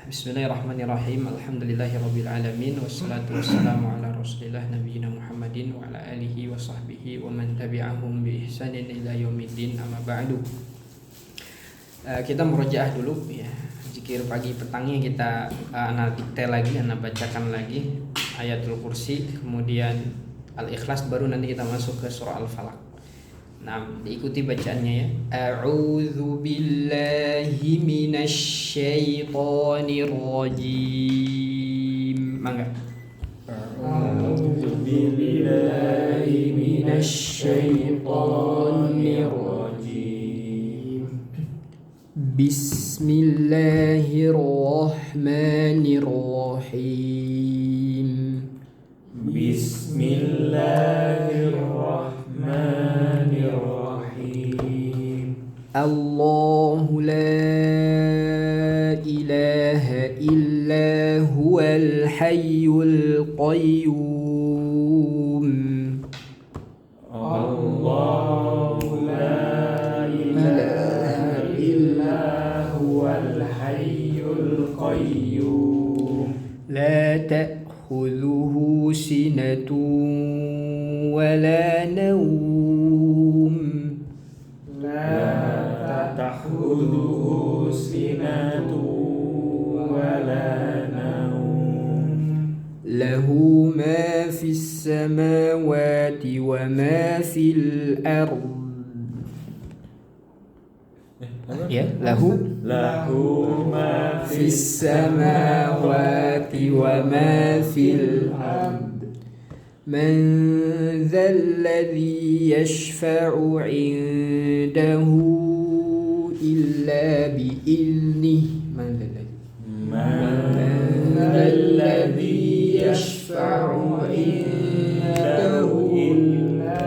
Bismillahirrahmanirrahim. Alhamdulillahirabbil alamin wassalatu wassalamu ala Rasulillah nabiyina Muhammadin wa ala alihi wa sahbihi wa man tabi'ahum bi ihsanin ila yaumiddin. Amma ba'du. Kita murojaah dulu ya. Zikir pagi petangnya kita dikte lagi, bacakan lagi ayatul kursi, kemudian al-ikhlas, baru nanti kita masuk ke surah al-falaq. Nah, diikuti bacaannya ya. A'udzu billahi minasy syaithanir rajim. Mangga. A'udzu billahi minasy syaithanir rajim. Bismillahirrahmanirrahim. Bismillahirrahmanirrahim. Allahu la ilaha illa huwal hayyul qayyum. Allahu la ilaha illa huwal hayyul qayyum. La ta'khudhuhu sinatun wa la nawm. تأخذه سنة ولا نوم له ما في السماوات وما في الأرض له ما في السماوات وما في الأرض من ذا الذي يشفع عنده إلا بإذنه. من ذا الذي يشفع عنده إلا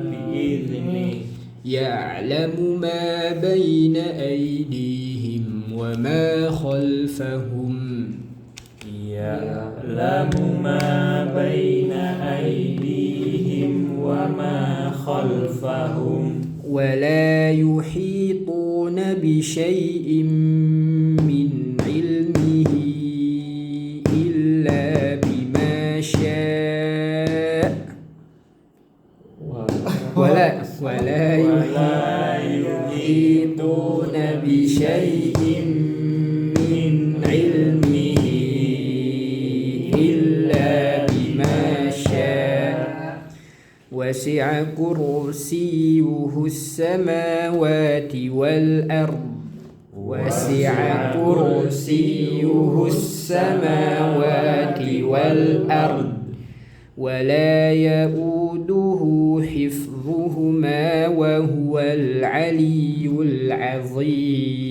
بإذنه يعلم ما بين أيديهم وما خلفهم يعلم ما بين أيديهم وما خلفهم ولا يحيطون بشيء من علمه إلا بما شاء ولا يحيطون بشيء من علمه إلا بما شاء وسع كرسيه السماوات والأرض وسع كرسيه السماوات والأرض ولا يؤوده حفظهما وهو العلي العظيم.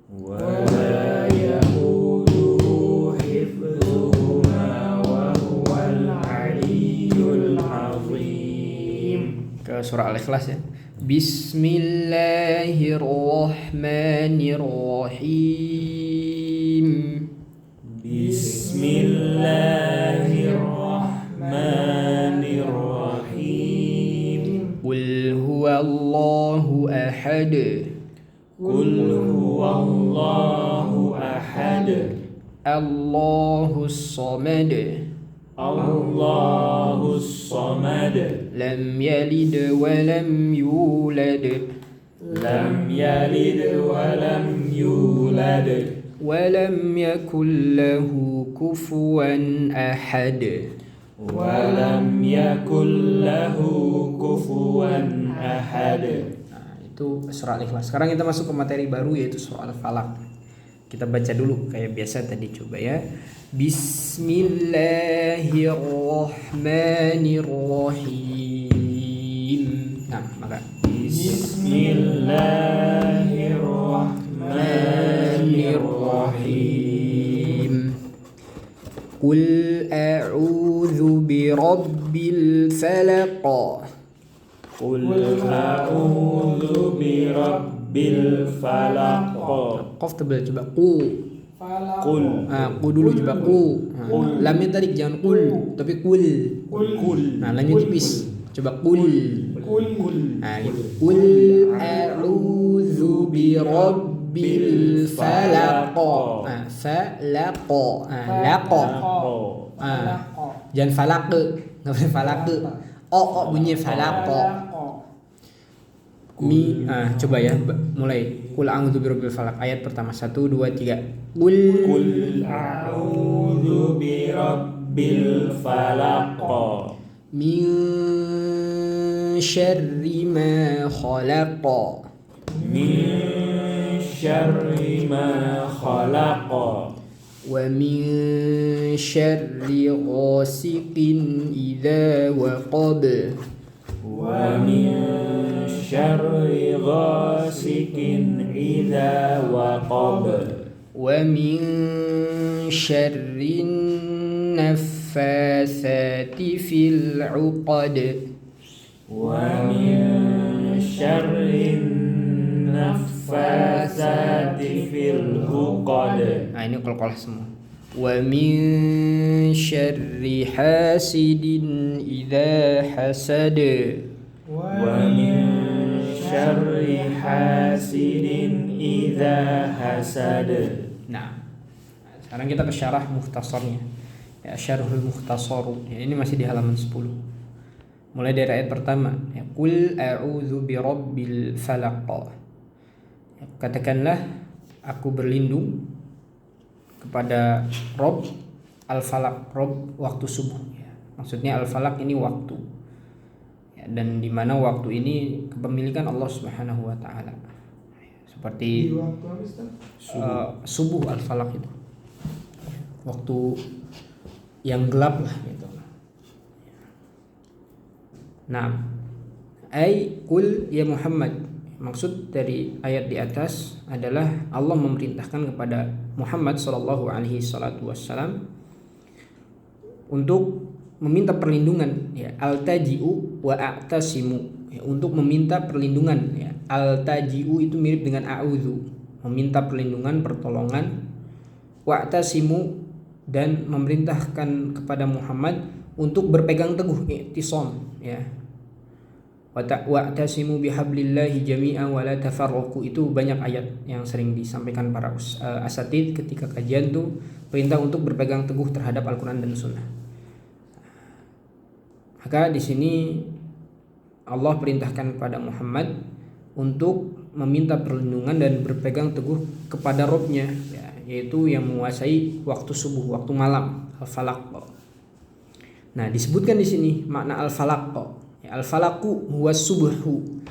ولا يؤوده حفظهما وهو العلي العظيم. Ke surah Al-Ikhlas ya. Bismillahirrahmanirrahim. Bismillahirrahmanirrahim. Qul huwallahu ahad. Qul huwallahu ahad. Allahus samad. Allahus samad. Lam yalid wa lam yulad. Lam yalid wa lam yulad. Walam yakul lahu kufuwan ahad. Walam yakul lahu kufuwan ahad. Nah, itu surah Al-Ikhlas. Sekarang kita masuk ke materi baru, yaitu surah Al-Falaq. Kita baca dulu kayak biasa tadi, coba ya. Bismillahirrahmanirrahim. Nah, maka Bismillahirrahmanirrahim. Qul a'udzu birabbil falaq. Qul a'udzu birabbil falaq. Qaf tebal, coba qu. Qul. Qu dulu coba qu. Lamnya tadi jangan qul, tapi qul. Nah, lamnya tipis. Coba qul. Nah, gitu. Qul a'udzu birabbil falaq. falaqo. Falaqo. Laqo. Jangan falaqe. Enggak boleh falaqe. Bunyi falaqo. Coba ya, mulai. Qul a'udzu birabbil falaq. Ayat pertama 1 2 3. Qul a'udzu birabbil falaq. Min syarri ma khalaq. Min syarri ma khalaq. Wa min syarri ghasiqin idza waqab. Wa min syarri ghasiqin idza waqab. Wa min syarri naffasati fil 'uqad. Wa min syarri naffasati fil 'uqad. Ini qalqalah semua. Wa min syarri hasidin idza hasad. Wa min syarri hasidin idza hasad. Nah, sekarang kita ke syarah mukhtasarnya. Ya, syarhul mukhtasaru. Ya, ini masih di halaman 10. Mulai dari ayat pertama. Ya, Qul a'udzu birabbil falaq. Ya, katakanlah aku berlindung kepada Rob al-falaq, Rob waktu subuh. Ya, maksudnya al-falaq ini waktu. Ya, dan di mana waktu ini kepemilikan Allah Subhanahu wa taala. Seperti subuh al-falaq itu. Waktu yang gelap lah gitu. Nah, qul ya Muhammad. Maksud dari ayat di atas adalah Allah memerintahkan kepada Muhammad sallallahu alaihi wasallam untuk meminta perlindungan, ya, altaji'u wa a'tasimu, ya, untuk meminta perlindungan, ya. Altaji'u itu mirip dengan a'udzu, meminta perlindungan, pertolongan. Wa'tasimu, dan memerintahkan kepada Muhammad untuk berpegang teguh, i'tisam, ya. Wa'tasimu bihablillahi jami'an wa la tafarraqu. Itu banyak ayat yang sering disampaikan para asatid ketika kajian tuh, perintah untuk berpegang teguh terhadap Al-Qur'an dan Sunnah. Maka di sini Allah perintahkan kepada Muhammad untuk meminta perlindungan dan berpegang teguh kepada Robnya, ya, yaitu yang menguasai waktu subuh, waktu malam, al-falaq. Nah, disebutkan di sini makna al-falaq. Ya, al-falaqu huwa subuhu.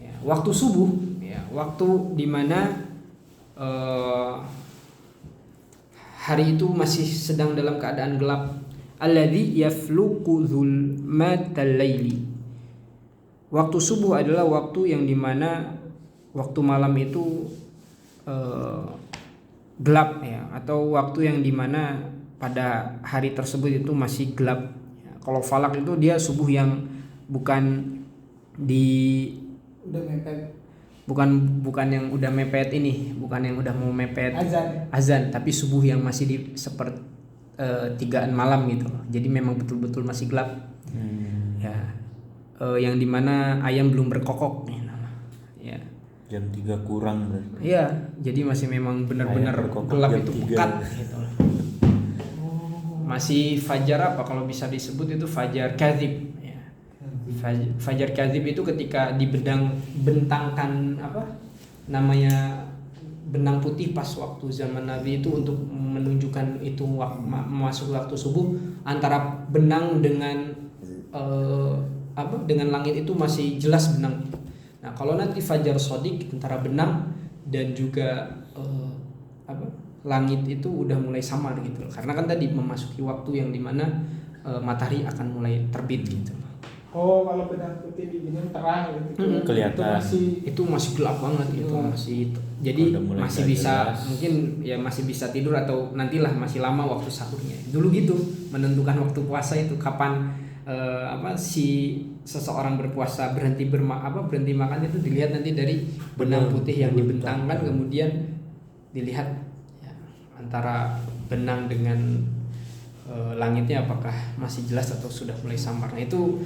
Ya, waktu subuh, ya, waktu di mana hari itu masih sedang dalam keadaan gelap. Alladzi yafluqu dzulmatal laili. Waktu subuh adalah waktu yang dimana waktu malam itu gelap, ya, atau waktu yang dimana pada hari tersebut itu masih gelap. Ya, kalau falak itu dia subuh yang bukan udah mepet, bukan yang udah mepet ini, bukan yang udah mau mepet azan, tapi subuh yang masih di seperti 3-an malam gitu. Jadi memang betul-betul masih gelap. Ya, yang dimana ayam belum berkokok, ya. Jam 3 kurang berarti. Iya, jadi masih memang benar-benar gelap itu, pekat gitu. Masih fajar apa kalau bisa disebut itu fajar kadzib, ya. Fajar kadzib itu ketika bentangkan apa namanya benang putih pas waktu zaman Nabi itu untuk menunjukkan itu masuk waktu subuh, antara benang dengan dengan langit itu masih jelas benang. Nah, kalau nanti fajar sodik antara benang dan juga langit itu udah mulai samar gitu. Karena kan tadi memasuki waktu yang dimana matahari akan mulai terbit gitu. Oh, kalau benang putih diginin terang gitu. Kelihatan. Itu masih gelap banget gitu, masih. Jadi masih bisa jelas. Mungkin ya masih bisa tidur atau nantilah masih lama waktu sahurnya. Dulu gitu menentukan waktu puasa itu kapan si seseorang berpuasa berhenti makan itu dilihat nanti dari benang putih yang dibentangkan, kemudian dilihat ya, antara benang dengan langitnya apakah masih jelas atau sudah mulai samar. Nah, itu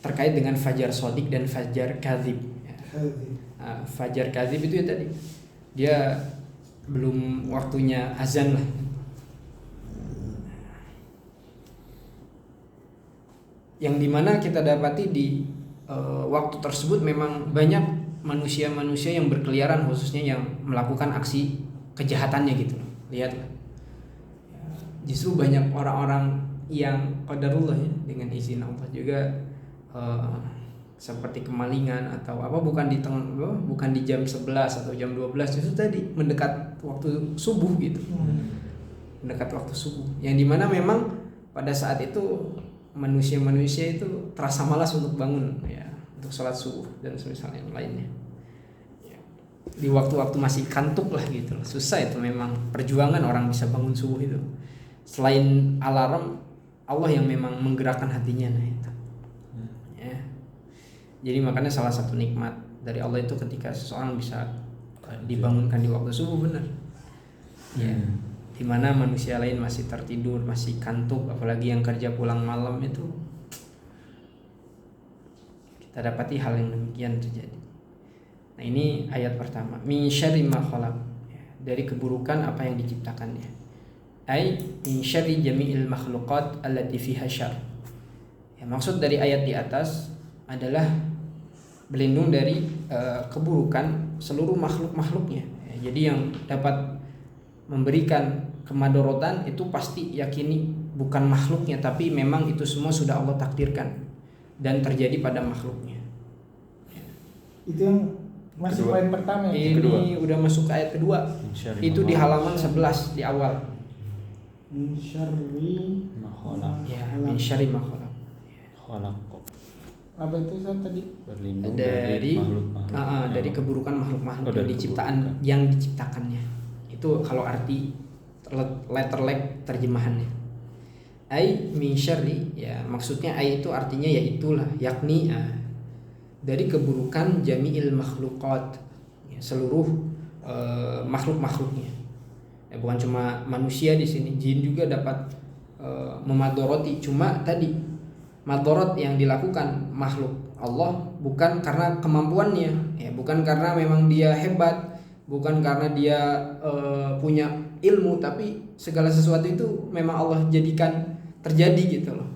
terkait dengan fajar sodik dan fajar kadzib. Ya. Fajar kadzib itu ya tadi dia belum waktunya azan lah. Yang dimana kita dapati di waktu tersebut memang banyak manusia-manusia yang berkeliaran, khususnya yang melakukan aksi kejahatannya gitu. Lihat, justru banyak orang-orang yang qadarullah ya, dengan izin Allah juga seperti kemalingan atau apa, bukan di jam 11 atau jam 12, justru tadi mendekat waktu subuh gitu. Mendekat waktu subuh, yang dimana memang pada saat itu manusia-manusia itu terasa malas untuk bangun ya, untuk sholat subuh dan semisal yang lainnya ya. Di waktu-waktu masih kantuk lah gitu, susah itu memang perjuangan orang bisa bangun subuh itu. Selain alarm, Allah yang memang menggerakkan hatinya, nah itu ya. Jadi makanya salah satu nikmat dari Allah itu ketika seseorang bisa dibangunkan di waktu subuh, benar ya. Dimana manusia lain masih tertidur, masih kantuk, apalagi yang kerja pulang malam, itu kita dapati hal yang demikian terjadi. Nah, ini ayat pertama, min syarri ma khalaq, dari keburukan apa yang diciptakannya. Ai min syarri jami'il makhluqat allati fiha syarr. Ya, maksud dari ayat di atas adalah berlindung dari keburukan seluruh makhluk-makhluknya. Ya, jadi yang dapat memberikan kemadorotan itu pasti yakini bukan makhluknya, tapi memang itu semua sudah Allah takdirkan dan terjadi pada makhluknya. Itu yang masih poin pertama ya. Ini kedua. Udah masuk ke ayat kedua. Itu di halaman 11 di awal. Min syarri ma khalaq. Ya, min syarri ma khalaq. Khalaq. Apa itu tadi? Berlindung dari makhluk-makhluk. dari keburukan makhluk-makhluk yang diciptakannya. Itu kalau arti letterlek terjemahannya. Ai min syarri, ya maksudnya ai itu artinya ya itulah, yakni dari keburukan jami'il makhluqat, ya, seluruh makhluk-makhluknya. Ya, bukan cuma manusia di sini, jin juga dapat memadoroti. Cuma tadi madorot yang dilakukan makhluk Allah bukan karena kemampuannya, ya, bukan karena memang dia hebat, bukan karena dia punya ilmu, tapi segala sesuatu itu memang Allah jadikan terjadi gitu loh.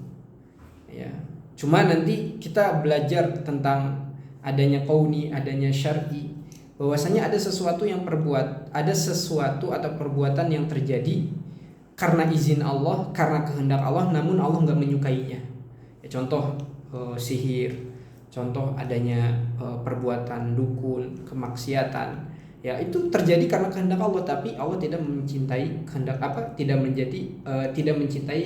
Ya, cuma nanti kita belajar tentang adanya kauni, adanya syar'i, bahwasanya ada sesuatu atau perbuatan yang terjadi karena izin Allah, karena kehendak Allah, namun Allah nggak menyukainya. Ya, contoh sihir, contoh adanya perbuatan dukun, kemaksiatan. Ya, itu terjadi karena kehendak Allah, tapi Allah tidak mencintai tidak mencintai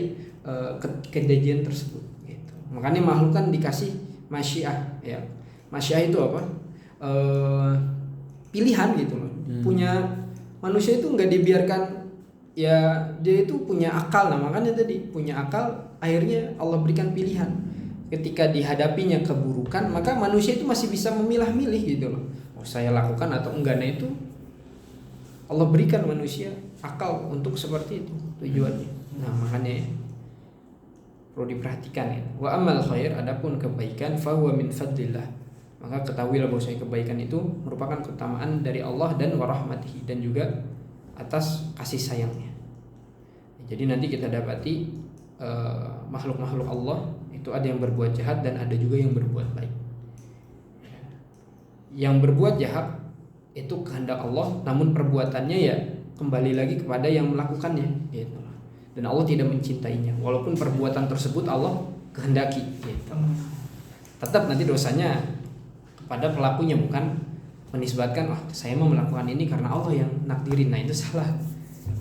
kejadian tersebut gitu. Makanya makhluk kan dikasih masyiah, ya. Masyiah itu apa? Pilihan gitu loh. Punya manusia itu nggak dibiarkan, ya dia itu punya akal. Nah, makanya tadi punya akal, akhirnya Allah berikan pilihan. Ketika dihadapinya keburukan, maka manusia itu masih bisa memilah-milih gitu loh. Saya lakukan atau enggak. Nah, itu Allah berikan manusia akal untuk seperti itu tujuannya. Nah, makanya perlu diperhatikan ya. Wa amal khair, adapun kebaikan, fa huwa min fadlillah, maka ketahuilah bahwa kebaikan itu merupakan keutamaan dari Allah dan warahmatihi, dan juga atas kasih sayangnya. Jadi nanti kita dapati makhluk-makhluk Allah itu ada yang berbuat jahat dan ada juga yang berbuat baik. Yang berbuat jahat itu kehendak Allah, namun perbuatannya ya kembali lagi kepada yang melakukannya gitu. Dan Allah tidak mencintainya walaupun perbuatan tersebut Allah kehendaki gitu. Tetap nanti dosanya kepada pelakunya, bukan menisbatkan saya mau melakukan ini karena Allah yang nakdirin. Nah, itu salah.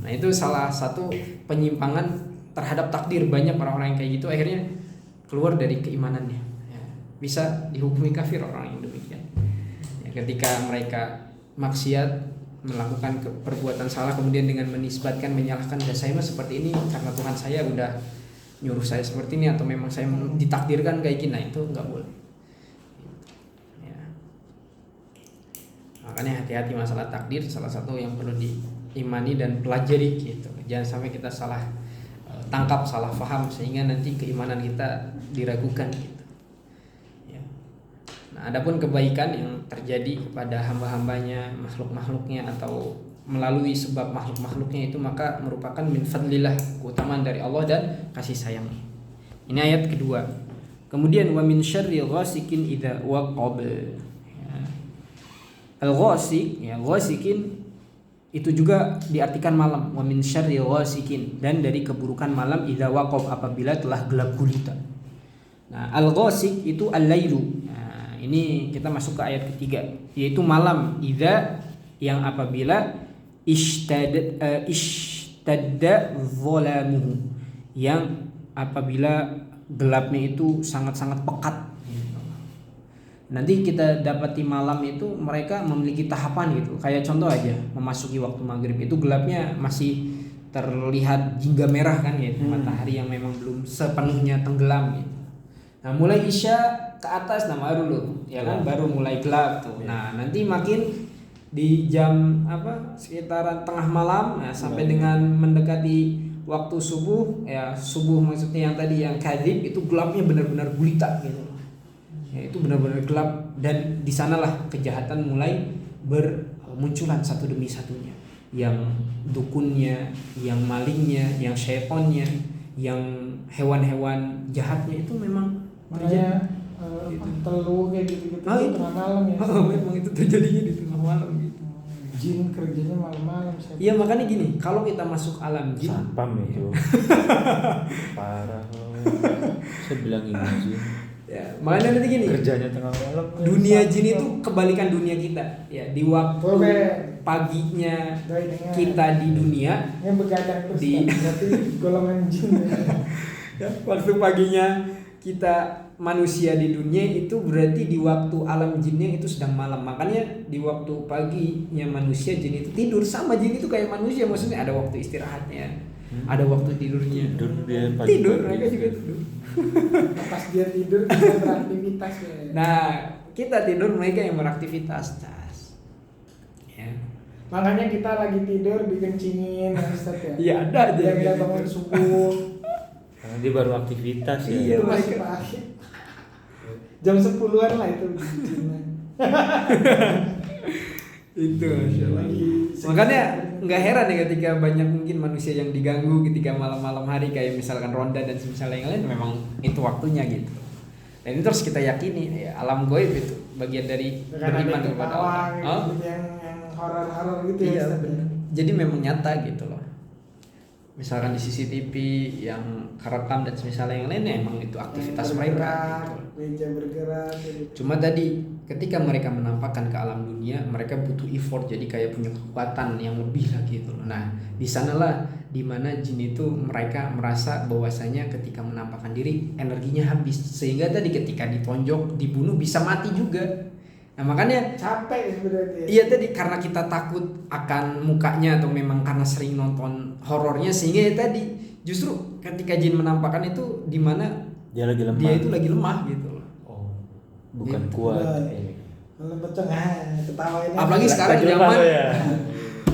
Nah, itu salah satu penyimpangan terhadap takdir. Banyak orang-orang yang kayak gitu akhirnya keluar dari keimanannya ya. Bisa dihukumi kafir orang yang demikian. Ketika mereka maksiat, melakukan perbuatan salah, kemudian dengan menisbatkan, menyalahkan, ya saya mah seperti ini karena Tuhan saya udah nyuruh saya seperti ini, atau memang saya ditakdirkan kayak gini. Nah, itu nggak boleh ya. Makanya hati-hati masalah takdir, salah satu yang perlu diimani dan pelajari gitu. Jangan sampai kita salah tangkap, salah paham, sehingga nanti keimanan kita diragukan gitu. Adapun kebaikan yang terjadi kepada hamba-hambanya, makhluk-makhluknya, atau melalui sebab makhluk-makhluknya itu, maka merupakan min fadlillah, keutamaan dari Allah dan kasih sayangnya. Ini ayat kedua. Kemudian wa min syarri ghasikin idza waqab. Ya. Al-ghasik, ya, ghasikin itu juga diartikan malam, wa min syarri ghasikin, dan dari keburukan malam idza waqab, apabila telah gelap gulita. Nah, al-ghasik itu al-lailu. Nah, ini kita masuk ke ayat ketiga, yaitu malam idza, yang apabila ishtadda zalamuhu, yang apabila gelapnya itu sangat-sangat pekat. Nanti kita dapati malam itu mereka memiliki tahapan gitu. Kayak contoh aja, memasuki waktu maghrib itu gelapnya masih terlihat jingga merah kan gitu, matahari yang memang belum sepenuhnya tenggelam gitu. Nah, mulai isya ke atas baru loh, ya kan, baru mulai gelap tuh. Nah, nanti makin di jam sekitaran tengah malam, nah, sampai dengan mendekati waktu subuh, ya subuh maksudnya yang tadi yang kadzib, itu gelapnya benar-benar gulita gitu. Ya, itu benar-benar gelap, dan di sanalah kejahatan mulai bermunculan satu demi satunya. Yang dukunnya, yang malingnya, yang syaitonnya, yang hewan-hewan jahatnya itu memang makanya telu kayak gitu-gitu tengah malam ya. Memang itu terjadinya di tengah malam gitu. Jin kerjanya malam-malam. Iya, makanya gini, kalau kita masuk alam jin, Sapam itu. Parah. Saya bilang ini jin. Ya, makanya nanti gini. Kerjanya tengah malam. Dunia jin itu kebalikan dunia kita. Ya, di waktu paginya kita di dunia, yang begadang terus di berarti golongan jin. Ya, waktu paginya kita manusia di dunia itu berarti di waktu alam jinnya itu sedang malam. Makanya di waktu paginya manusia, jin itu tidur. Sama jin itu kayak manusia, maksudnya ada waktu istirahatnya, ada waktu tidurnya. Tidur mereka juga tidur. Pas dia tidur kita beraktivitas ya. Nah, kita tidur, mereka yang beraktivitas. Ya. Makanya kita lagi tidur dikencingin ya Ustaz ya. Iya, ada aja yang kita bangun subuh. Karena dia baru aktivitas ya. Iya, Masih pagi. Jam 10-an lah itu jinnya. Itu makanya nggak heran ya ketika banyak mungkin manusia yang diganggu ketika malam-malam hari, kayak misalkan ronda dan misalnya yang lain, memang itu waktunya gitu. Dan itu harus kita yakini ya, alam gaib itu bagian dari beriman kepada Allah. Gitu, yang horor-horor gitu iya, ya. Bener. Jadi memang nyata gitu loh. Misalkan di CCTV yang kerekam dan misalnya yang lainnya, emang itu aktivitas mereka gitu. Meja bergerak gitu. Cuma tadi ketika mereka menampakkan ke alam dunia, mereka butuh effort, jadi kayak punya kekuatan yang lebih lagi gitu. Nah, di sanalah dimana jin itu mereka merasa bahwasanya ketika menampakkan diri energinya habis, sehingga tadi ketika ditonjok, dibunuh bisa mati juga. Nah, makanya capek sebenarnya. Iya, tadi karena kita takut akan mukanya, atau memang karena sering nonton horornya, sehingga ya tadi justru ketika jin menampakkan itu dimana dia lagi lemah. Dia itu lagi lemah gitu loh. Oh, bukan Gitu. kuat. Kalau pocong ketawain. Apalagi sekarang zaman ya.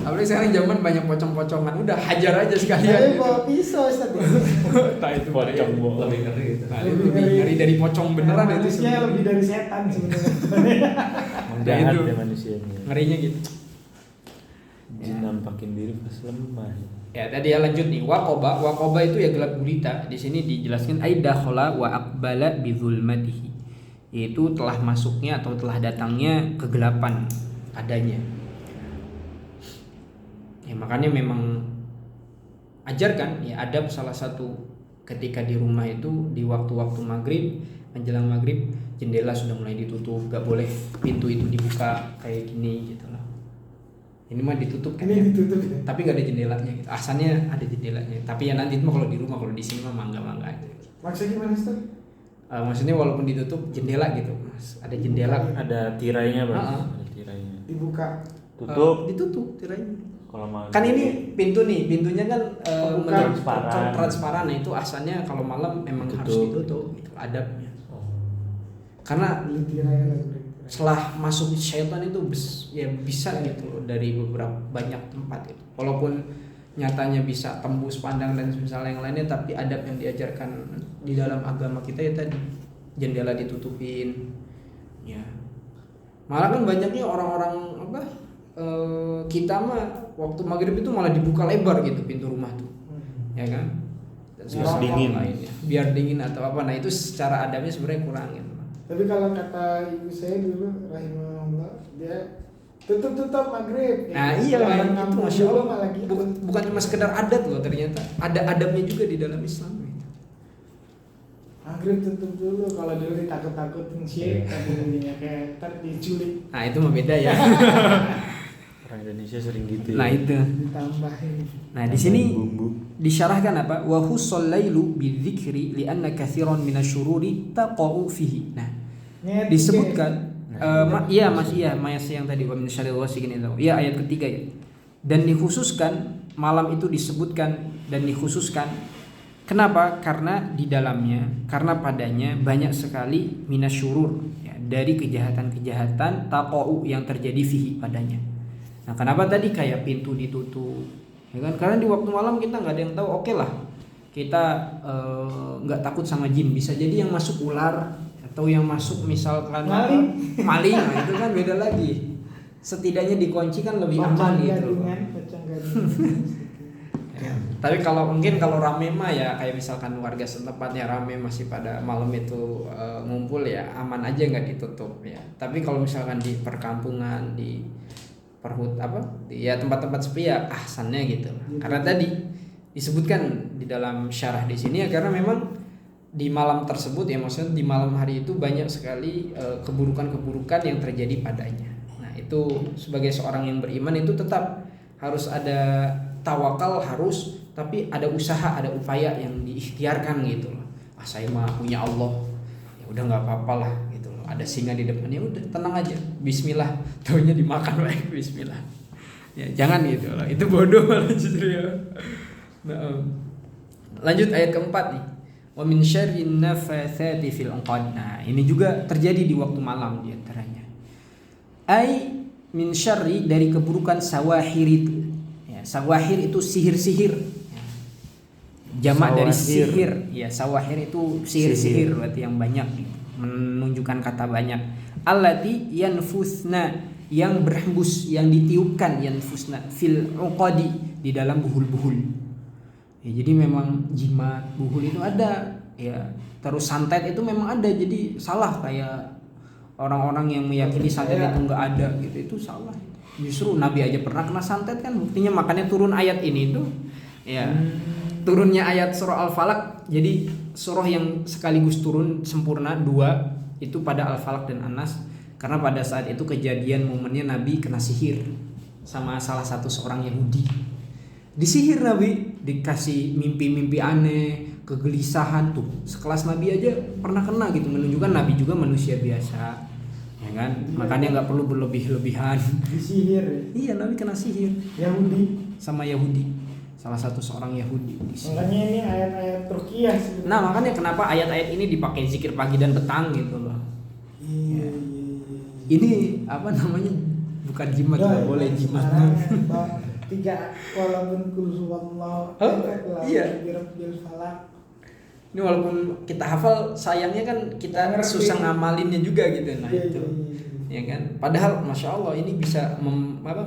Apalagi sekarang zaman banyak pocong-pocongan, udah hajar aja Saya sekalian. bawa pisau Ustaz. Nah, itu Pocong lebih ngeri gitu. Nah, itu lebih ngeri dari pocong beneran itu Manusia sebenarnya. lebih dari setan sebenarnya. Jahat itu. ya manusianya. Ngerinya gitu. Jin nampakin diri pas lemah. Ya, tadi ya lanjut nih. Waqoba itu ya gelap gulita. Di sini dijelaskan aidakhala wa aqbala bi zulmatihi. Yaitu telah masuknya atau telah datangnya kegelapan adanya. Ya, makanya memang ajarkan ya adab salah satu ketika di rumah itu di waktu-waktu maghrib, menjelang maghrib, jendela sudah mulai ditutup, gak boleh pintu itu dibuka kayak gini gitu loh. Ini mah ditutup kan, Ini ya? ditutup ya. Tapi nggak ada jendelanya gitu. Asalnya ada jendelanya, tapi ya nanti itu mah kalau di rumah, kalau di sini mah mangga gitu. Maksudnya gimana Ustaz? Maksudnya walaupun ditutup jendela gitu, Mas. Ada jendela. Ada tirainya, Bang. Ah. Ada tirainya. Dibuka. Tutup. Ditutup tirainya. Kalau mau. Kan ini pintu nih, pintunya kan Transparan. transparan. Nah, itu asalnya kalau malam memang Ditutup. harus ditutup gitu, adabnya. Oh. Karena Beli tirai lagi. setelah masuk syaitan itu ya bisa gitu loh dari beberapa banyak tempat gitu. Walaupun nyatanya bisa tembus pandang dan misalnya yang lainnya, tapi adab yang diajarkan di dalam agama kita ya tadi jendela ditutupin. Ya. Malah kan banyaknya orang-orang kita mah waktu maghrib itu malah dibuka lebar gitu pintu rumah tuh, ya kan? Dan Biar dingin. lainnya, biar dingin atau apa. Nah itu secara adabnya sebenarnya kurang gitu. Tapi kalau kata ibu saya dulu rahimahullah, dia tutup maghrib. Nah iya Orang itu kampung masya dulu Allah. malah gitu. Bukan cuma sekedar adat loh, ternyata ada adabnya juga di dalam Islam. Gitu. Maghrib tutup dulu, kalau dulu ditakut-takutin sih, tapi intinya kayak ntar diculik, Nah itu mah beda ya. Orang Indonesia sering gitu. Nah ya. itu. ditambahin. Nah di sini Bumbu. disyarahkan apa? Wa hussal lailu bidzikri li'anna katsiran minasyururi taqa'u fihi. Nah, Ini ayat disebutkan tiga Mas yang tadi wa min syarril ghasiqin idza. Ya ayat ketiga ya. Dan dikhususkan malam itu disebutkan dan dikhususkan kenapa? Karena di dalamnya, karena padanya banyak sekali minasyurur ya, dari kejahatan-kejahatan taqa'u yang terjadi fihi padanya. Nah, kenapa tadi kayak pintu ditutup? Ya kan? Karena di waktu malam kita nggak ada yang tahu. Oke lah, kita nggak takut sama jin. Bisa jadi yang masuk ular atau yang masuk misalkan maling. Nah, itu kan beda lagi. Setidaknya dikunci kan lebih aman gitu. Ya. Tapi kalau rame mah ya kayak misalkan warga setempatnya rame masih pada malam itu ngumpul ya aman aja nggak ditutup ya. Tapi kalau misalkan di perkampungan di ya tempat-tempat sepi ya ahsannya gitu. Karena tadi disebutkan di dalam syarah di sini ya karena memang di malam tersebut ya maksudnya di malam hari itu banyak sekali keburukan-keburukan yang terjadi padanya. Nah, itu sebagai seorang yang beriman itu tetap harus ada tawakal tapi ada usaha, ada upaya yang diikhtiarkan gitu loh. Saya mah punya Allah. Ya udah enggak apa-apa lah gitu loh. Ada singa di depannya udah tenang aja. Bismillah. Taunya dimakan baik bismillah. Ya jangan gitu loh. Itu bodoh malah justru ya. Nah, lanjut ayat keempat nih. Wa min syarrin nafatsati fil 'uqad. Nah, ini juga terjadi di waktu malam di antaranya. Ai min syarri dari keburukan sawahir itu. Ya, sawahir itu sihir-sihir. Jamak dari sihir. Ya, sawahir itu sihir-sihir berarti yang banyak gitu. Menunjukkan kata banyak. Allati yanfusna yang berhembus, yang ditiupkan yanfusna fil 'uqadi di dalam buhul-buhul. Ya, jadi memang jimat buhul itu ada ya, terus santet itu memang ada, jadi salah kayak orang-orang yang meyakini santet itu nggak ada gitu, itu salah. Justru Nabi aja pernah kena santet kan, buktinya makanya turun ayat ini tuh ya, turunnya ayat surah Al-Falaq, jadi surah yang sekaligus turun sempurna dua itu pada Al-Falaq dan An-Nas, karena pada saat itu kejadian momennya Nabi kena sihir sama salah satu seorang Yahudi. Disihir Nabi, dikasih mimpi-mimpi aneh, kegelisahan tuh. Sekelas Nabi aja pernah kena gitu, menunjukkan Nabi juga manusia biasa, ya kan? Makanya nggak perlu berlebih-lebihan. Disihir. Iya, Nabi kena sihir. Yahudi. Sama Yahudi, salah satu seorang Yahudi. Disihir. Makanya ini ayat-ayat Turkiyah sebenarnya. Nah, makanya kenapa ayat-ayat ini dipakai zikir pagi dan petang gitu loh. Iya. Ini apa namanya? Bukan jimat, nggak boleh jimat. Tiga walaupun kul huwallahu iya. birabbil falaq. Ini walaupun kita hafal, sayangnya kan kita susah ngamalinnya juga gitu. Nah itu, ya kan. Padahal masya Allah ini bisa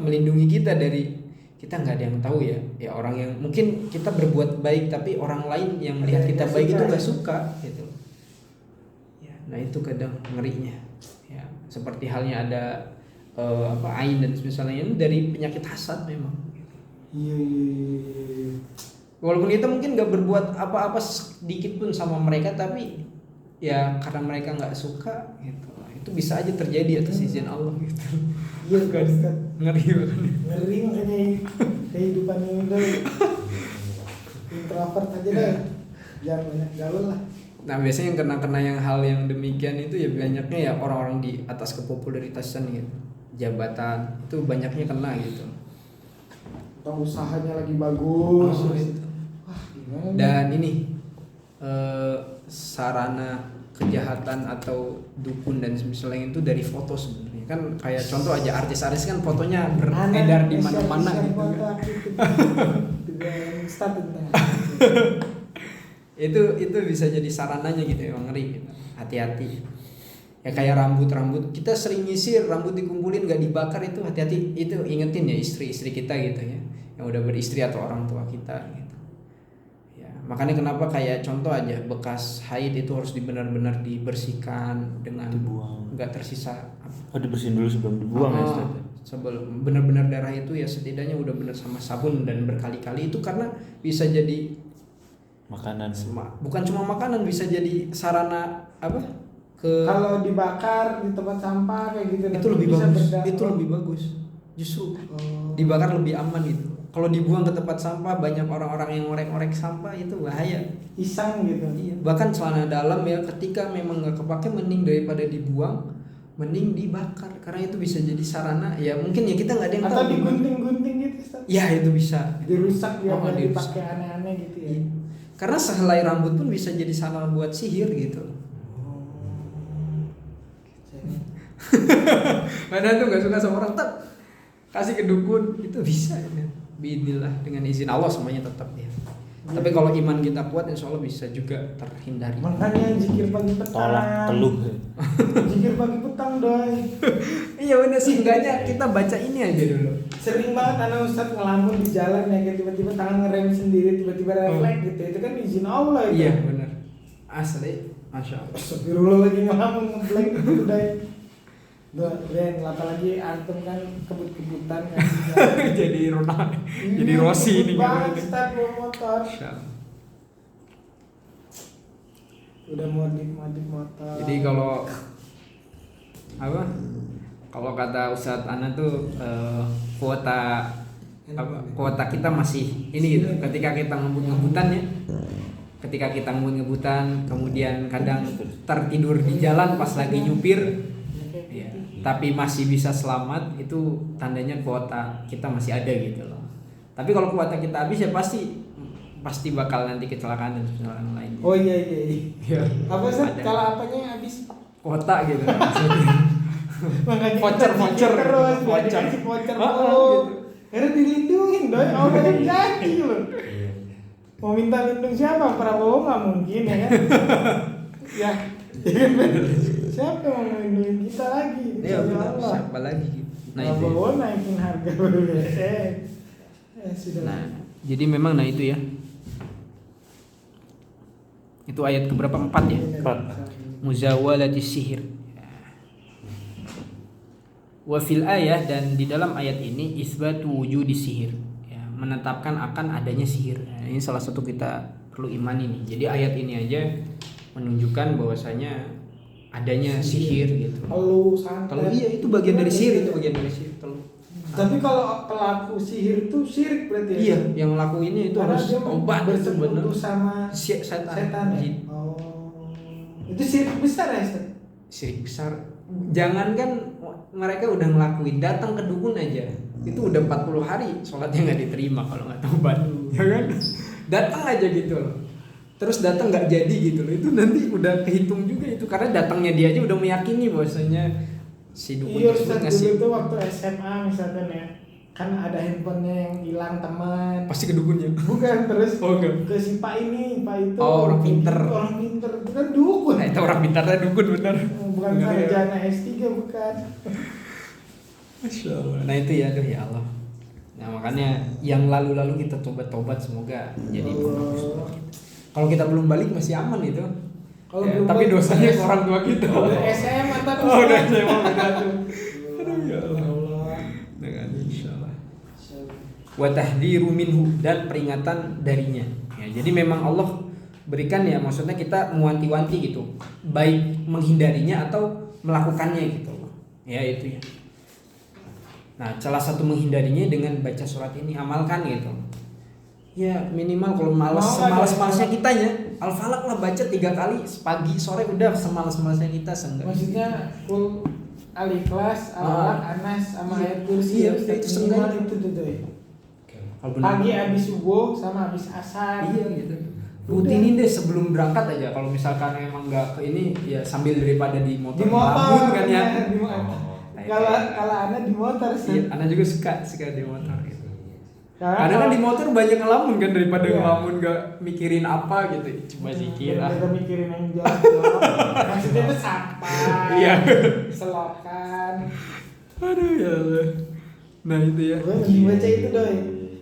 melindungi kita dari, kita nggak ada yang tahu ya. Ya orang yang mungkin kita berbuat baik tapi orang lain yang melihat kita baik itu nggak suka gitu. Ya, nah itu kadang ngerinya. Ya, seperti halnya ada ain dan misalnya ini dari penyakit hasad memang. Iya. Walaupun kita mungkin nggak berbuat apa-apa sedikit pun sama mereka, tapi ya karena mereka nggak suka gitu, itu bisa aja terjadi atas izin Allah gitu. Iya kan, Ngeri banget. ngeri makanya kehidupan ini udah introvert aja deh, jangan banyak gaul lah. Nah biasanya yang kena yang hal yang demikian itu ya banyaknya ya orang-orang di atas kepopuleritasan gitu, jabatan itu banyaknya kena gitu. Atau usahanya lagi bagus. Gitu. Wah, gimana? Dan ini sarana kejahatan atau dukun dan misalnya itu dari foto sebenarnya kan, kayak contoh aja artis-artis kan fotonya beredar di mana-mana gitu kan. Itu bisa jadi sarananya gitu, emang ngeri gitu. Hati-hati. Ya kayak rambut kita sering nyisir, rambut dikumpulin gak dibakar, itu hati-hati, itu ingetin ya istri-istri kita gitu ya, yang udah beristri atau orang tua kita gitu. Ya, makanya kenapa kayak contoh aja bekas haid itu harus benar-benar dibersihkan dengan dibuang, nggak tersisa. Dibersihin dulu sebelum dibuang ya Ustaz. Sebelum benar-benar darah itu ya setidaknya udah benar sama sabun dan berkali-kali, itu karena bisa jadi makanan. Bukan cuma makanan, bisa jadi sarana apa? Kalau dibakar di tempat sampah kayak gitu itu lebih bagus. Itu lebih bagus. Justru dibakar lebih aman gitu. Kalau dibuang ke tempat sampah, banyak orang-orang yang ngorek-ngorek sampah, itu bahaya. Iseng gitu. Iya. Bahkan celana dalam ya, ketika memang nggak kepake, mending daripada dibuang, mending dibakar, karena itu bisa jadi sarana ya, mungkin ya kita nggak ada yang tahu. Atau digunting-gunting gitu Ustaz. Ya itu bisa. Dirusak ya, dipakai dipakai aneh-aneh gitu ya. Iya. Karena sehelai rambut pun bisa jadi sarana buat sihir gitu. Padahal tuh nggak suka sama orang, tetap kasih ke dukun, itu bisa ya. Bismillah, dengan izin Allah semuanya tetap ya. Tapi kalau iman kita kuat, insya Allah bisa juga terhindari. Makanya zikir pagi petang. Tolak teluh. Zikir pagi petang doi. Iya bener sih, enggaknya kita baca ini aja dulu. Sering banget anak Ustadz ngelamun di jalan ya, kayak tiba-tiba tangan ngerem sendiri, tiba-tiba refleks gitu. Itu kan izin Allah itu. Iya bener. Asli, masya Allah. Astagfirullah, lagi ngelamun ngeblank gitu doi. Dan apalagi antum kan kebut-kebutan kan. Jadi Ronald, jadi Rossi ini banget start bawa motor. Udah modif motor. Jadi kalau apa? Kalau kata Ustadz Ana tuh kuota kita masih ini gitu. Ketika kita ngebut-ngebutan ya. Ketika kita ngebut-ngebutan, kemudian kadang tertidur di jalan pas lagi nyupir. Ya, tapi masih bisa selamat, itu tandanya kuota kita masih ada gitu loh. Tapi kalau kuota kita habis ya pasti bakal nanti kecelakaan dan kecelakaan lain. Oh iya. Ya. Apa sih kalau apanya habis kuota gitu. Makanya voucher terus voucher gitu. Karena dilindungin doi, Allah yang janji loh. Mau minta lindung siapa? Prabowo nggak mungkin ya kan? Ya. Siapa yang mau melindungi kita lagi? Iya benar. Siapa lagi? Nah itu. Prabowo naikin harga BBM. Sudah. Nah, jadi memang itu ya. Itu ayat keberapa? 4 ya? 4. Muzawalati sihir. Wa fil ayah, dan di dalam ayat ini isbatu wujudi sihir. Ya, menetapkan akan adanya sihir. Nah, ini salah satu kita perlu imani nih. Jadi ayat ini aja menunjukkan bahwasanya adanya sihir gitu. Telu santet. Kalau iya itu bagian dari sihir, telu. Tapi kalau pelaku sihir itu syirik berarti ya? Iya, yang ngelakuinnya itu harus obat itu benar. Sama setan. Ya? Oh. Itu syirik besar ya, Ustaz? Syirik besar. Jangankan mereka udah ngelakuin, datang ke dukun aja. Itu udah 40 hari sholatnya nggak diterima kalau nggak taubat. Ya kan? Datang aja gitu loh. Terus datang nggak jadi gitu loh, itu nanti udah kehitung juga itu, karena datangnya dia aja udah meyakini bahwasanya si dukun tersebut ngasih. Dulu tuh waktu SMA misalkan ya, kan ada handphonenya yang hilang teman, pasti ke dukunnya. Bukan, terus ke si Pak ini, Pak itu. Orang pinter itu kan dukun. Nah itu orang pintarnya dukun bener. Bukan sarjana S3 bukan. Masya Allah. Nah itu ya, ya Allah. Nah makanya yang lalu-lalu kita tobat semoga jadi bagus buat kita. Kalau kita belum balik masih aman itu. Kalau ya, tapi dosanya ke orang tua kita. Udah SMA tapi. Udah SMA beda tuh. Aduh ya Allah. Dengan insyaallah. Wa tahdhiru minhu, dan peringatan darinya. Ya, jadi memang Allah berikan ya, maksudnya kita mewanti-wanti gitu. Baik menghindarinya atau melakukannya gitu. Ya itu ya. Nah, salah satu menghindarinya dengan baca surat ini, amalkan gitu. Ya minimal kalau semalas-malasnya kitanya, Al-Falaq lah baca 3 kali pagi sore, udah semalas-malasnya kita seenggaknya. Maksudnya full Al-Ikhlas, Al-Falaq, Anas sama ayat kursi. Iya, itu seenggaknya itu tuh. Pagi habis subuh sama habis asar. Iya gitu. Rutinin deh sebelum berangkat aja. Kalau misalkan emang nggak ke ini ya sambil daripada di motor kan ya. Kalau Ana di motor sih. Iya, Ana juga suka di motor gitu. Karena kan di motor banyak ngelamun kan daripada Iya. ngelamun gak mikirin apa gitu. Cuma zikir lah. Kita mikirin yang jauh-jauh. Maksudnya itu sampai. Iya. Selokan. Aduh ya Allah. Nah itu ya. Gue lagi baca itu doi.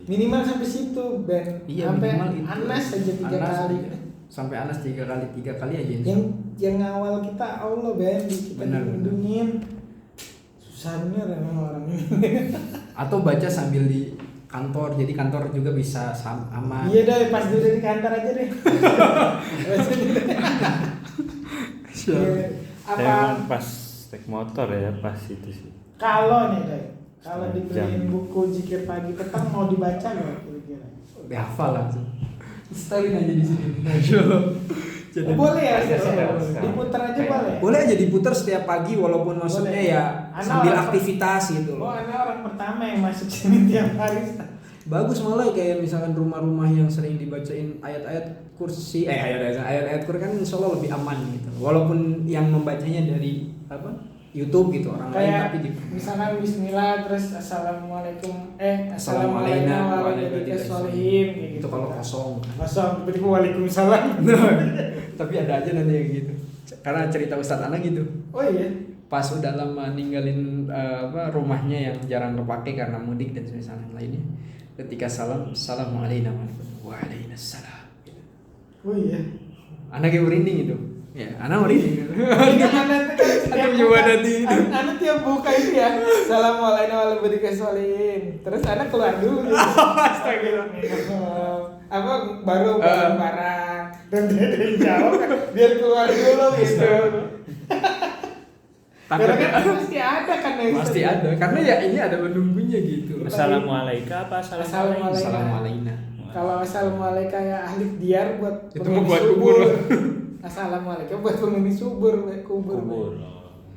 Minimal sampai situ Ben. Iya, Sampai minimal itu. Anas aja 3 Anas kali. aja. Sampai Anas 3 kali aja. Yang ngawal kita Allah Ben, kita Benar, dilindungin. Susah bener emang orang ini. Atau baca sambil di kantor, jadi kantor juga bisa aman. Iya deh, pas duduk di kantor aja deh. Iya. Saya emang pas naik motor ya pas itu sih. Kalau nih deh, kalau Setengah dibeliin jam. buku zikir pagi petang mau dibaca nggak kira-kira? Udah hafal langsung. Setelin aja di sini. Jadi Boleh ya, Ada. diputar aja boleh. boleh aja diputar setiap pagi walaupun maksudnya Boleh. ya Anak sambil orang- aktivitas gitu Oh, loh. Anda orang pertama yang masuk sini tiap hari. Bagus malah kayak misalkan rumah-rumah yang sering dibacain ayat-ayat kursi ayat-ayat Quran kan insya Allah lebih aman gitu. Walaupun yang membacanya dari apa? YouTube gitu orang lain Kayak tapi di misalkan Bismillah terus Assalamualaikum Assalamualaikum warahmatullahi wabarakatuh kayak gitu. itu kalau kosong. Kosong tiba-tiba Waalaikumsalam. Tapi ada aja nanti yang gitu. Karena cerita Ustadz Ana gitu. Oh iya. Pas udah lama ninggalin rumahnya yang jarang kepake karena mudik dan semisalnya lainnya. Ketika Assalamualaikum warahmatullahi wabarakatuh. Oh iya. Anak yang merinding itu. Ya, anak merinding. Iya, anak kan setiap Aduh, coba buka, nanti itu. anak tiap buka itu ya. Assalamualaikum warahmatullahi wabarakatuh. Terus anak keluar dulu. Astagfirullah. Apa baru barang-barang dan dia yang jawab kan biar keluar dulu gitu. Karena kan pasti ada kan yang Pasti ada karena ya ini ada menunggunya gitu. Assalamualaikum apa assalamualaikum? Assalamualaikum. Kalau assalamualaikum ya ahli diar buat Itu penghuni buat kubur. Assalamualaikum buat penghuni kubur. Kubur.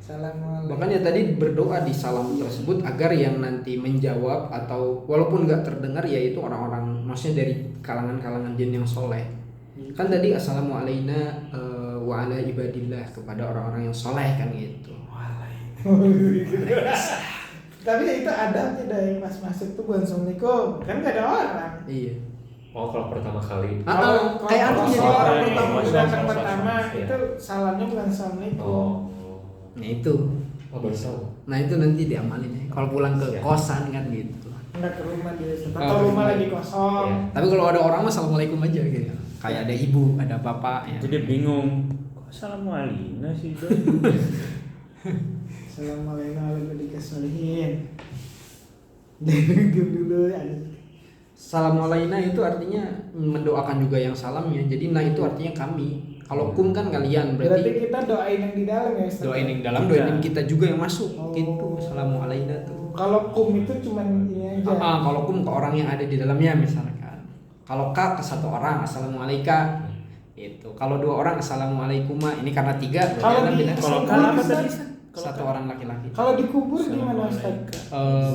Assalamualaikum. Makanya tadi berdoa di salam tersebut agar yang nanti menjawab atau walaupun nggak terdengar yaitu orang-orang maksudnya dari kalangan-kalangan jin yang soleh. Kan tadi assalamualaikum wa ala ibadillah kepada orang-orang yang soleh kan gitu. Tapi itu ada aja dari pas masuk tuh assalamualaikum kan gak ada orang. Iya. Oh, kalau pertama kali. Kayak aku jadi orang orang pertama pertama, datang sama- pertama sama- itu salamnya bukan assalamualaikum. Oh. Nah itu. Oh, baru tahu. Nah itu nanti diamalin ya. Kalau pulang ke Siap. kosan kan gitu. Enggak ke rumah dia atau Oh, rumah iya. lagi kosong. Iya. Tapi kalau ada orang mah assalamualaikum aja gitu. Kayak ada ibu, ada bapak ya. Jadi bingung. Kok assalamualaikum sih Doi? Assalamualaikum warahmatullahi wabarakatuh. Dengar dulu ya. Assalamualaikum itu artinya mendoakan juga yang salamnya. Jadi nah itu artinya kami. Kalau kum kan kalian Berarti berarti kita doain yang di dalam ya. Ustaz? doain yang dalam, Kita. doain kita juga yang masuk. Gitu. Assalamualaikum tuh. Kalau kum itu cuman ini aja. Kalau kum ke orang yang ada di dalamnya misalkan. Kalau ka ke satu orang assalamualaikum. Itu. Kalau dua orang assalamualaikum. Ini karena tiga berarti Kalau ada di- beda. Kalau Kalau kan apa bisa- tadi? Satu orang laki-laki. Kalau dikubur gimana Ustaz? Eh,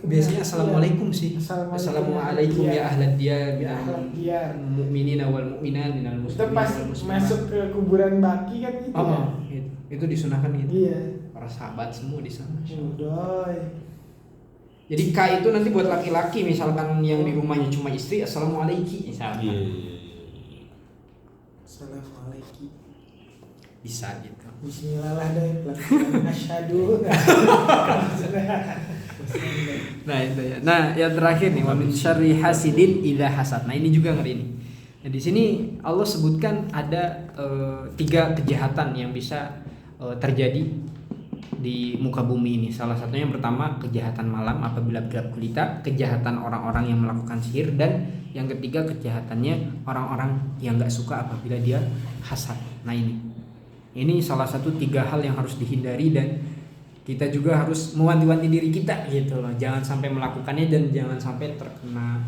biasanya assalamualaikum sih. Assalamualaikum ya ahlad diyar Ya ahlad diyar. mu'minina wal mu'minat minal Itu muslimin pas wal muslimat. masuk ke kuburan baki kan gitu ya. Itu disunahkan gitu. Iya. Para sahabat semua di sana. Udoy. Jadi K itu nanti buat laki-laki misalkan yang di rumahnya cuma istri assalamualaikum misalkan. Iya. Assalamualaikum. Bisa gitu. Bismillah lah deh. Asyhadu. Nah itu ya. Nah yang terakhir nih wa min syarri hasidin idza hasad. Nah ini juga ngeri nih. Nah di sini Allah sebutkan ada 3 kejahatan yang bisa terjadi di muka bumi ini. Salah satunya yang pertama kejahatan malam apabila gelap gulita, kejahatan orang-orang yang melakukan sihir, dan yang ketiga kejahatannya orang-orang yang nggak suka apabila dia hasad. Nah ini salah satu 3 hal yang harus dihindari dan kita juga harus mewanti-wanti diri kita gitu loh. Jangan sampai melakukannya dan jangan sampai terkena.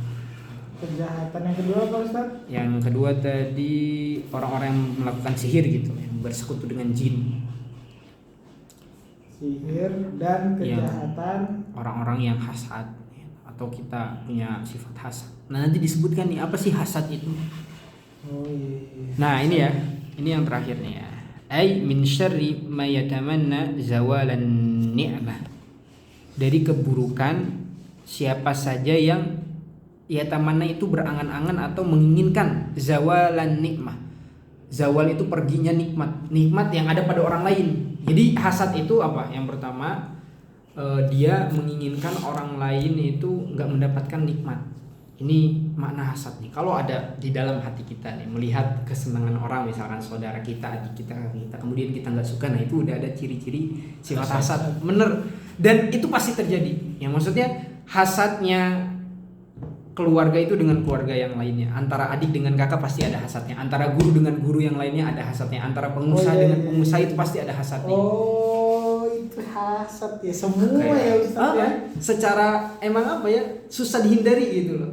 Kejahatan yang kedua apa Ustaz? Yang kedua tadi orang-orang yang melakukan sihir gitu, yang bersekutu dengan jin. Sihir dan Yang kejahatan. orang-orang yang hasad atau kita punya sifat hasad. Nah nanti disebutkan nih apa sih hasad itu. Oh iya. Nah ini ya, ini yang terakhir nih ya. Ay min syarri ma yatamanna zawalan ni'mah. Dari keburukan siapa saja yang yatamanna itu berangan-angan atau menginginkan zawalan nikmah. Zawal itu perginya nikmat yang ada pada orang lain. Jadi hasad itu apa? Yang pertama dia menginginkan orang lain itu nggak mendapatkan nikmat. Ini makna hasad nih. Kalau ada di dalam hati kita nih melihat kesenangan orang, misalkan saudara kita, adik kita, kemudian kita nggak suka, nah itu udah ada ciri-ciri sifat hasad. Bener. Dan itu pasti terjadi. Yang maksudnya hasadnya keluarga itu dengan keluarga yang lainnya, antara adik dengan kakak pasti ada hasadnya, antara guru dengan guru yang lainnya ada hasadnya, antara pengusaha dengan pengusaha itu pasti ada hasadnya. Oh, itu hasad ya semua ya Ustaz ya. Secara emang apa ya, susah dihindari gitu loh.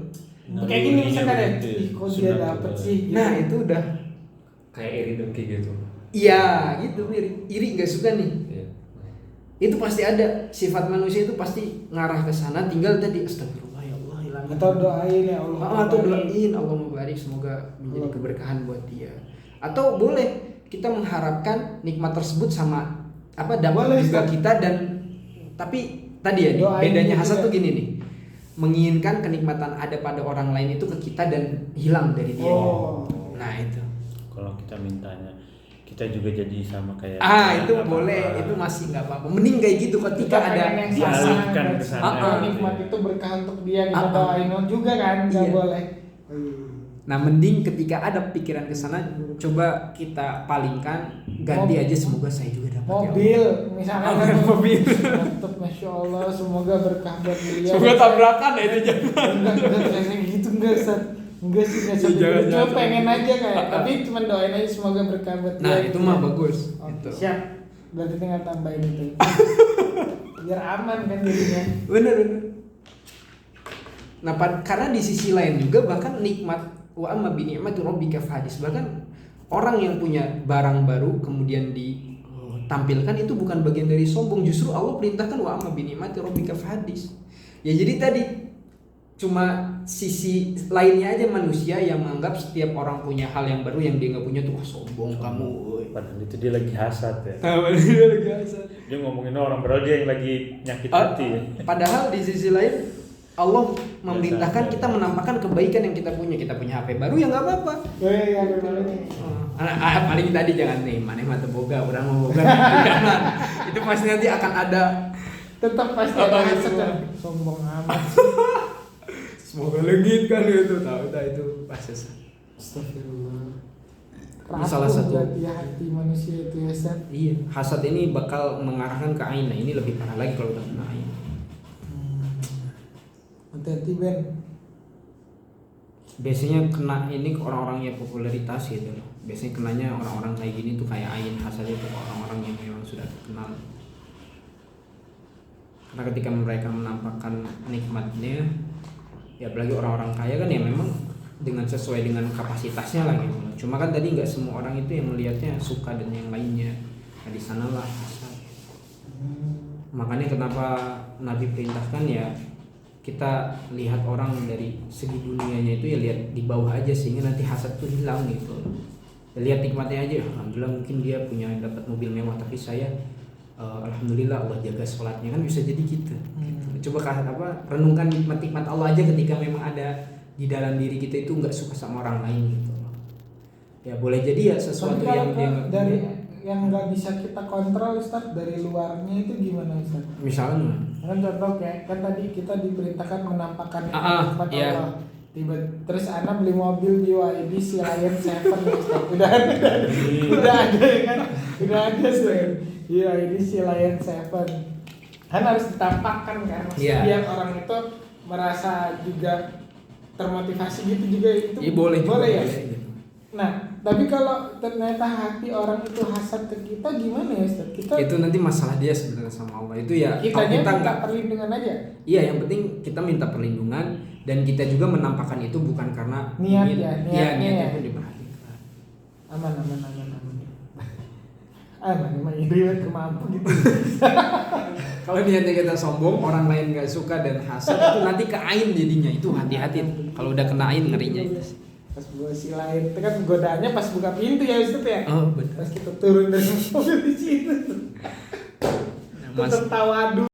Kayak gini misalkan ya, Gitu ya. ih kok dia dapet sih. Gitu. Nah itu udah Kayak iri dengki gitu. iya gitu, iri nggak suka nih. Iya. Itu pasti ada, sifat manusia itu pasti ngarah ke sana, tinggal tadi astagfirullah ya Allah hilangin. Atau doain ya Allah. Atau doain Allah mubarik, semoga menjadi keberkahan buat dia. Atau boleh kita mengharapkan nikmat tersebut sama apa dapat juga kita, dan tapi tadi ya nih, Doain bedanya gitu hasad ya. tuh gini nih, menginginkan kenikmatan ada pada orang lain itu ke kita dan hilang dari dia. Oh. Nah itu Kalau kita mintanya kita juga jadi sama kayak itu boleh, itu masih nggak apa-apa, mending kayak gitu ketika ada yang dialihkan ke sana. nikmat itu berkah untuk dia, kita Ah, ah. doain juga kan, nggak Iya. boleh. Nah mending ketika ada pikiran ke sana, coba kita palingkan, ganti aja semoga saya juga dapat Mobil, ya misalkan Allah. kan Mobil. mantep, masya Allah, semoga berkah buat dia. Semoga tabrakan ya itu jangan. Enggak gitu, enggak Ustaz. Enggak sih, enggak sampai Jangan, gitu. jangan. Cuma pengen aja kayak, tapi cuma doain aja semoga berkah buat dia. Nah itu gitu mah ya. bagus. Oke, Gitu. siap. Berarti tinggal tambahin itu. Biar aman kan jadinya. Bener. Nah karena di sisi lain juga bahkan nikmat wa amma bi ni'mati rabbika fahadis, bahkan orang yang punya barang baru kemudian ditampilkan itu bukan bagian dari sombong, justru Allah perintahkan wa amma bi ni'mati rabbika fahadis. Ya jadi tadi cuma sisi lainnya aja manusia yang menganggap setiap orang punya hal yang baru yang dia nggak punya tuh sombong kamu. Padahal itu dia lagi hasad ya. Dia lagi hasad. Dia ngomongin orang padahal dia yang lagi nyakit hati ya. Padahal di sisi lain Allah memerintahkan kita menampakkan kebaikan yang kita punya. Kita punya HP baru ya nggak apa-apa. Iya, benar. Paling tadi jangan nih, maneh mah boga, orang mau boga. Itu pasti nanti akan ada. Tetap pasti Apa ada itu? hasad kan. Sombong amat. Semoga legit kan itu, tahu itu pasti. Astagfirullah. Ini salah satu. Berarti hati manusia itu ya Ustaz. Iya, hasad ini bakal mengarahkan ke ain. Nah, ini lebih parah lagi kalau udah kena ain. Hati-hati Ben. Biasanya kena ini ke orang-orang yang popularitas gitu loh. Biasanya kenanya orang-orang kayak gini tuh kayak ain, hasad itu orang-orang yang memang sudah terkenal. Karena ketika mereka menampakkan nikmatnya, ya apalagi orang-orang kaya kan ya memang dengan sesuai dengan kapasitasnya lah gitu. Cuma kan tadi nggak semua orang itu yang melihatnya suka dan yang lainnya. Nah di sanalah hasad. Makanya kenapa Nabi perintahkan ya kita lihat orang dari segi dunianya itu ya lihat di bawah aja sehingga nanti hasad tuh hilang gitu. Ya, lihat nikmatnya aja. Alhamdulillah mungkin dia punya dapat mobil mewah tapi saya alhamdulillah Allah jaga sholatnya, kan bisa jadi gitu. Coba renungkan nikmat-nikmat Allah aja ketika memang ada di dalam diri kita itu nggak suka sama orang lain gitu. Ya boleh jadi ya sesuatu yang dia nggak dari punya. yang nggak bisa kita kontrol Ustaz, dari luarnya itu gimana Ustaz? Misalnya Kan contoh kayak kan tadi kita diperintahkan menampakkan nikmat iya. Allah. Terus anak beli mobil BYD si Lion 7 Ustaz. Udah ada ya kan? Udah ada sih. BYD si Lion 7. Kan harus ditampakkan kan, maksudnya Iya. biar orang itu merasa juga termotivasi gitu juga itu. Iya boleh ya. gitu. Nah, tapi kalau ternyata hati orang itu hasad ke kita gimana ya Ustaz? Kita Itu nanti masalah dia sebenarnya sama Allah. Itu ya kalau kitanya kita minta nggak, perlindungan aja. iya yang penting kita minta perlindungan dan kita juga menampakkan itu bukan karena Niat ingin- ya, iya, niatnya niatnya ya. pun diperhatikan. Aman. Emang iri kemampu gitu. Kalau niatnya kita sombong, orang lain nggak suka dan hasad itu nanti ke ain jadinya. Itu hati-hati. Kalau udah kena ain ngerinya itu. Pas gua si lain itu kan godaannya pas buka pintu ya Ustaz ya. Oh benar. Pas kita turun dari mobil di situ. Mas, Tetap tawadu.